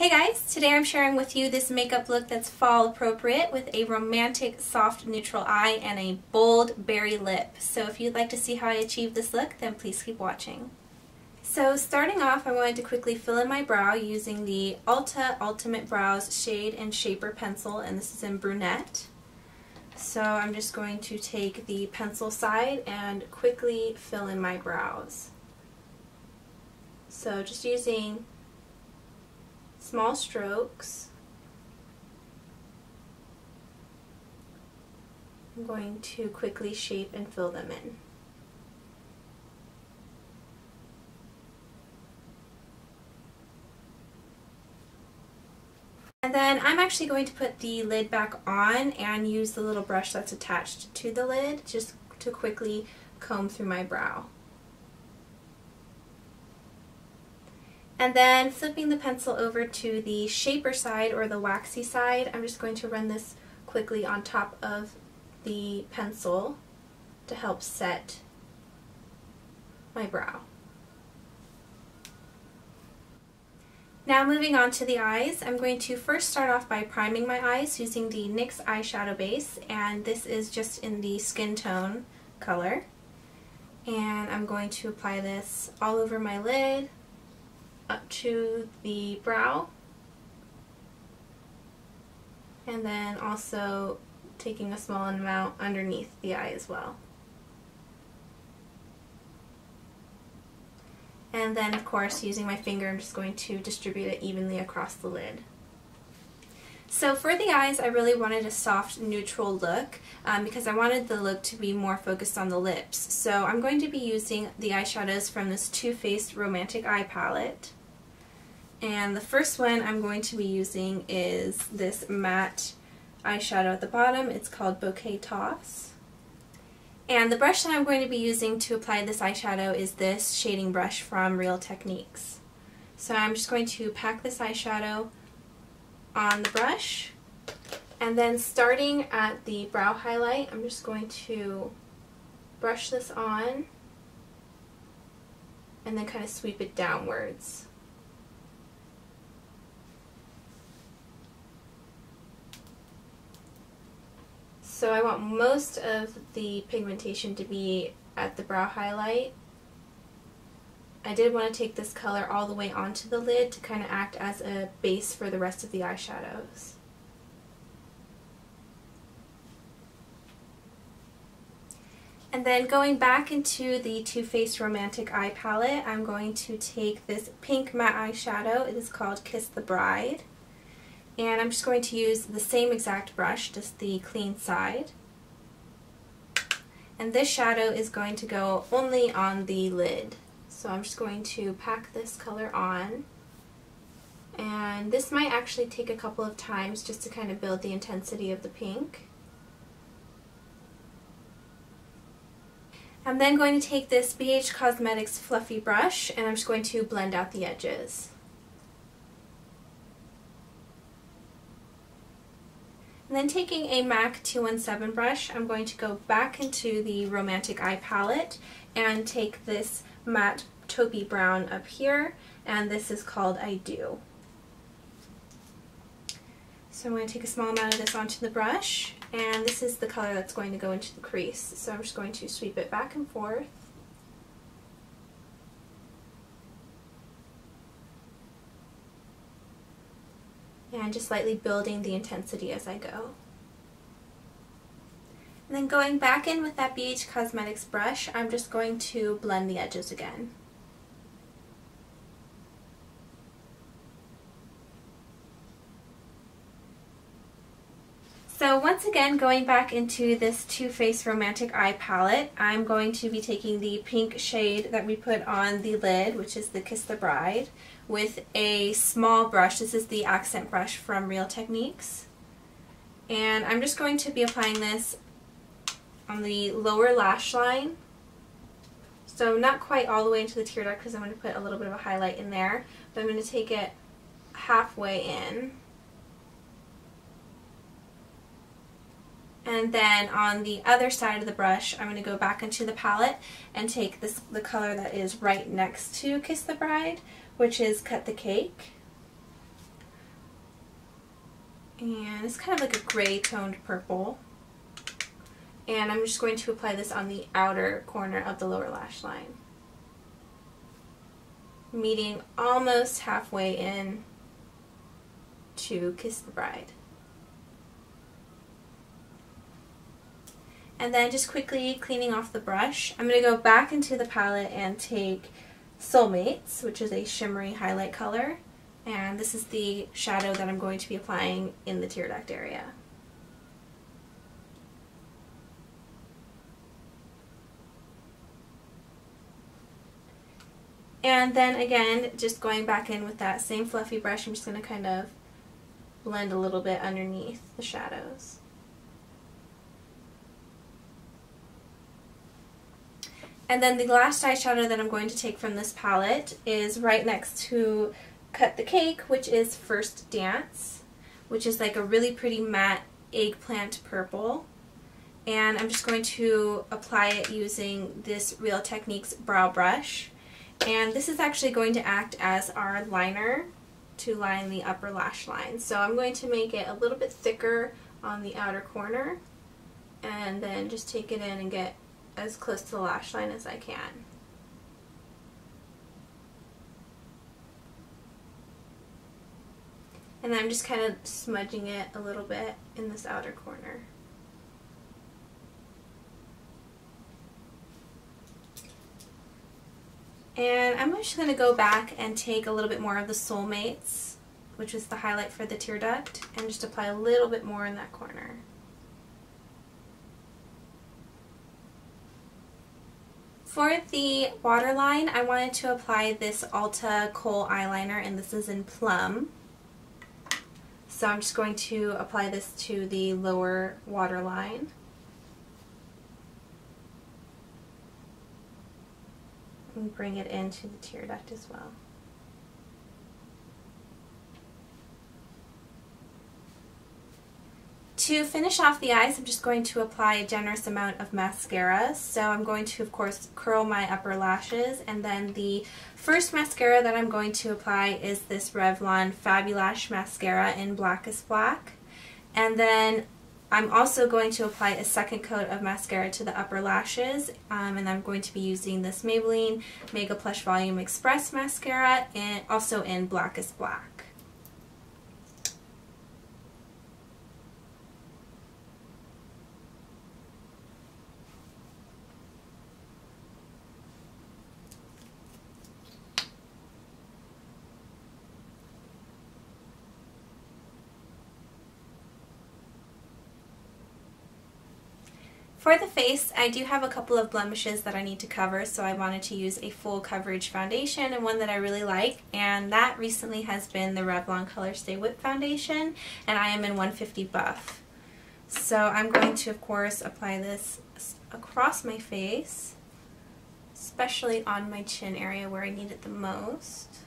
Hey guys, today I'm sharing with you this makeup look that's fall appropriate with a romantic soft neutral eye and a bold berry lip. So if you'd like to see how I achieve this look, then please keep watching. So starting off, I wanted to quickly fill in my brow using the Ulta Ultimate Brows Shade and Shaper Pencil, and this is in Brunette. So I'm just going to take the pencil side and quickly fill in my brows. So just using small strokes, I'm going to quickly shape and fill them in. And then I'm actually going to put the lid back on and use the little brush that's attached to the lid just to quickly comb through my brow. And then flipping the pencil over to the shaper side or the waxy side, I'm just going to run this quickly on top of the pencil to help set my brow. Now moving on to the eyes, I'm going to first start off by priming my eyes using the NYX eyeshadow base, and this is just in the skin tone color. And I'm going to apply this all over my lid, up to the brow, and then also taking a small amount underneath the eye as well. And then of course using my finger I'm just going to distribute it evenly across the lid. So for the eyes, I really wanted a soft neutral look because I wanted the look to be more focused on the lips. So I'm going to be using the eyeshadows from this Too Faced Romantic Eye palette. And the first one I'm going to be using is this matte eyeshadow at the bottom. It's called Bouquet Toss. And the brush that I'm going to be using to apply this eyeshadow is this shading brush from Real Techniques. So I'm just going to pack this eyeshadow on the brush, and then starting at the brow highlight, I'm just going to brush this on and then kind of sweep it downwards. So I want most of the pigmentation to be at the brow highlight. I did want to take this color all the way onto the lid to kind of act as a base for the rest of the eyeshadows. And then going back into the Too Faced Romantic Eye palette, I'm going to take this pink matte eyeshadow. It is called Kiss the Bride. And I'm just going to use the same exact brush, just the clean side. And this shadow is going to go only on the lid. So I'm just going to pack this color on. And this might actually take a couple of times just to kind of build the intensity of the pink. I'm then going to take this BH Cosmetics fluffy brush and I'm just going to blend out the edges. And then taking a MAC 217 brush, I'm going to go back into the Romantic Eye palette and take this matte taupey brown up here, and this is called I Do. So I'm going to take a small amount of this onto the brush, and this is the color that's going to go into the crease. So I'm just going to sweep it back and forth. And just lightly building the intensity as I go. And then going back in with that BH Cosmetics brush, I'm just going to blend the edges again. So once again, going back into this Too Faced Romantic Eye palette, I'm going to be taking the pink shade that we put on the lid, which is the Kiss the Bride, with a small brush. This is the accent brush from Real Techniques. And I'm just going to be applying this on the lower lash line. So not quite all the way into the tear duct because I'm going to put a little bit of a highlight in there, but I'm going to take it halfway in. And then on the other side of the brush, I'm going to go back into the palette and take the color that is right next to Kiss the Bride, which is Cut the Cake. And it's kind of like a gray toned purple. And I'm just going to apply this on the outer corner of the lower lash line, meeting almost halfway in to Kiss the Bride. And then just quickly cleaning off the brush, I'm going to go back into the palette and take Soulmates, which is a shimmery highlight color. And this is the shadow that I'm going to be applying in the tear duct area. And then again, just going back in with that same fluffy brush, I'm just going to kind of blend a little bit underneath the shadows. And then the last eyeshadow that I'm going to take from this palette is right next to Cut the Cake, which is First Dance, which is like a really pretty matte eggplant purple. And I'm just going to apply it using this Real Techniques brow brush. And this is actually going to act as our liner to line the upper lash line. So I'm going to make it a little bit thicker on the outer corner and then just take it in and get as close to the lash line as I can. And then I'm just kind of smudging it a little bit in this outer corner. And I'm just going to go back and take a little bit more of the Soulmates, which is the highlight for the tear duct, and just apply a little bit more in that corner. For the waterline, I wanted to apply this Ulta Kohl eyeliner, and this is in Plum. So I'm just going to apply this to the lower waterline. And bring it into the tear duct as well. To finish off the eyes, I'm just going to apply a generous amount of mascara. So I'm going to, of course, curl my upper lashes, and then the first mascara that I'm going to apply is this Revlon Fabulash mascara in Blackest Black. And then I'm also going to apply a second coat of mascara to the upper lashes, and I'm going to be using this Maybelline Mega Plush Volume Express mascara, and also in Blackest Black. For the face, I do have a couple of blemishes that I need to cover, so I wanted to use a full coverage foundation, and one that I really like, and that recently has been the Revlon Color Stay Whip Foundation, and I am in 150 Buff. So I'm going to, of course, apply this across my face, especially on my chin area where I need it the most.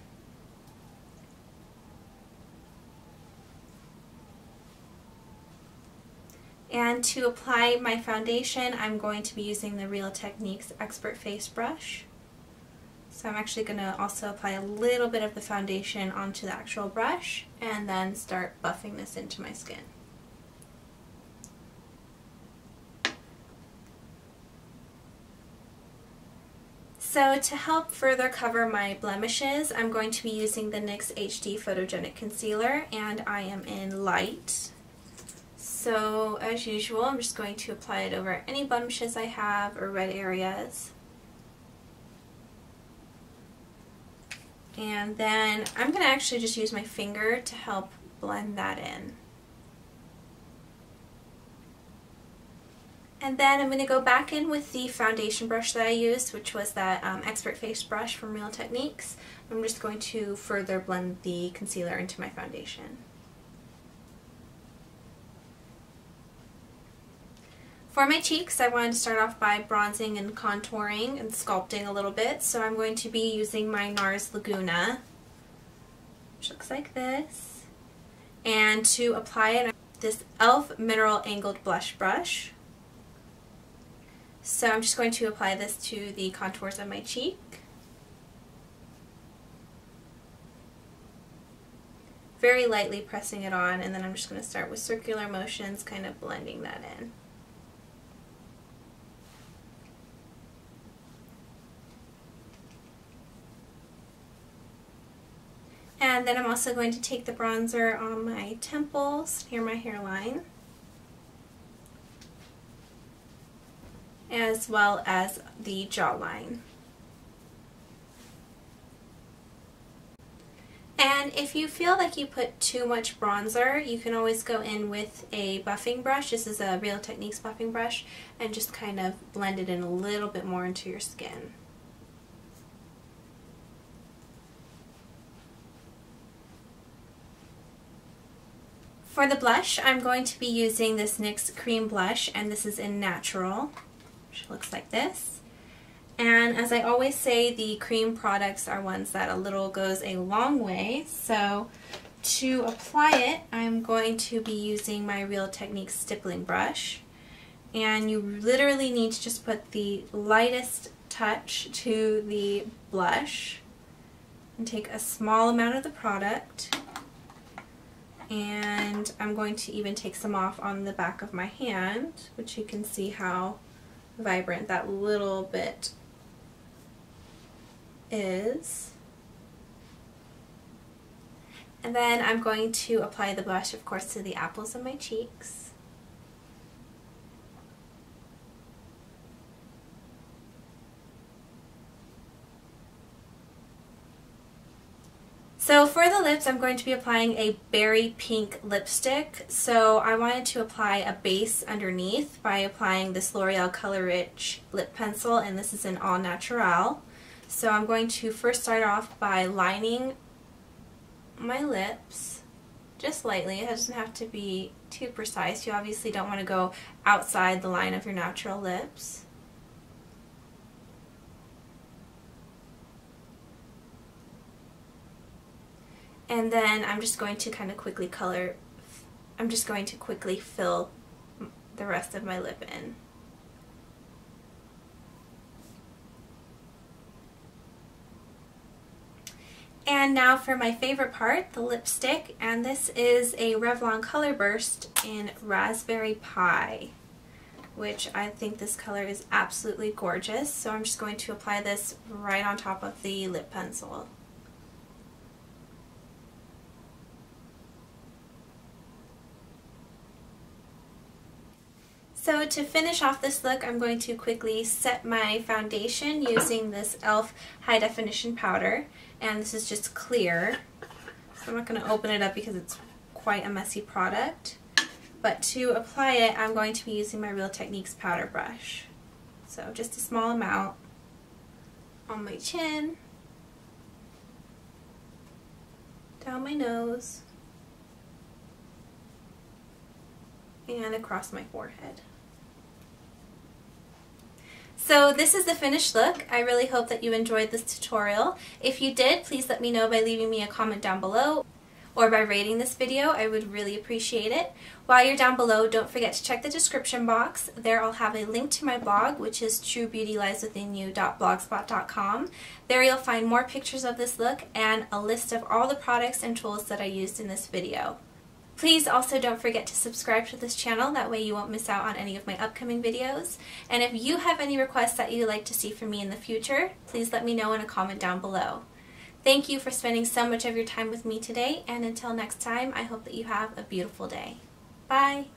And to apply my foundation, I'm going to be using the Real Techniques Expert Face Brush. So I'm actually going to also apply a little bit of the foundation onto the actual brush and then start buffing this into my skin. So to help further cover my blemishes, I'm going to be using the NYX HD Photogenic Concealer, and I am in Light. So as usual, I'm just going to apply it over any blemishes I have or red areas. And then I'm going to actually just use my finger to help blend that in. And then I'm going to go back in with the foundation brush that I used, which was that Expert Face brush from Real Techniques. I'm just going to further blend the concealer into my foundation. For my cheeks, I wanted to start off by bronzing and contouring and sculpting a little bit, so I'm going to be using my NARS Laguna, which looks like this. And to apply it, this e.l.f. Mineral Angled Blush Brush. So I'm just going to apply this to the contours of my cheek. very lightly pressing it on, and then I'm just going to start with circular motions, kind of blending that in. And then I'm also going to take the bronzer on my temples near my hairline, as well as the jawline. And if you feel like you put too much bronzer, you can always go in with a buffing brush. This is a Real Techniques buffing brush, and just kind of blend it in a little bit more into your skin. For the blush, I'm going to be using this NYX Cream Blush, and this is in Natural, which looks like this. And as I always say, the cream products are ones that a little goes a long way. So to apply it, I'm going to be using my Real Techniques stippling brush. And you literally need to just put the lightest touch to the blush and take a small amount of the product. And I'm going to even take some off on the back of my hand, which you can see how vibrant that little bit is. And then I'm going to apply the blush, of course, to the apples of my cheeks. So for the lips, I'm going to be applying a berry pink lipstick. So I wanted to apply a base underneath by applying this L'Oreal Color Rich lip pencil, and this is in All Natural. So I'm going to first start off by lining my lips just lightly. It doesn't have to be too precise. You obviously don't want to go outside the line of your natural lips. And then I'm just going to kind of quickly fill the rest of my lip in. And now for my favorite part, the lipstick, and this is a Revlon Color Burst in Raspberry Pie, which I think this color is absolutely gorgeous. So I'm just going to apply this right on top of the lip pencil. So to finish off this look, I'm going to quickly set my foundation using this e.l.f. High Definition Powder, and this is just clear. So I'm not going to open it up because it's quite a messy product. But to apply it, I'm going to be using my Real Techniques powder brush. So just a small amount on my chin, down my nose, and across my forehead. So this is the finished look. I really hope that you enjoyed this tutorial. If you did, please let me know by leaving me a comment down below or by rating this video. I would really appreciate it. While you're down below, don't forget to check the description box. There I'll have a link to my blog, which is truebeautylieswithinyou.blogspot.com. There you'll find more pictures of this look and a list of all the products and tools that I used in this video. Please also don't forget to subscribe to this channel, that way you won't miss out on any of my upcoming videos. And if you have any requests that you'd like to see from me in the future, please let me know in a comment down below. Thank you for spending so much of your time with me today, and until next time, I hope that you have a beautiful day. Bye!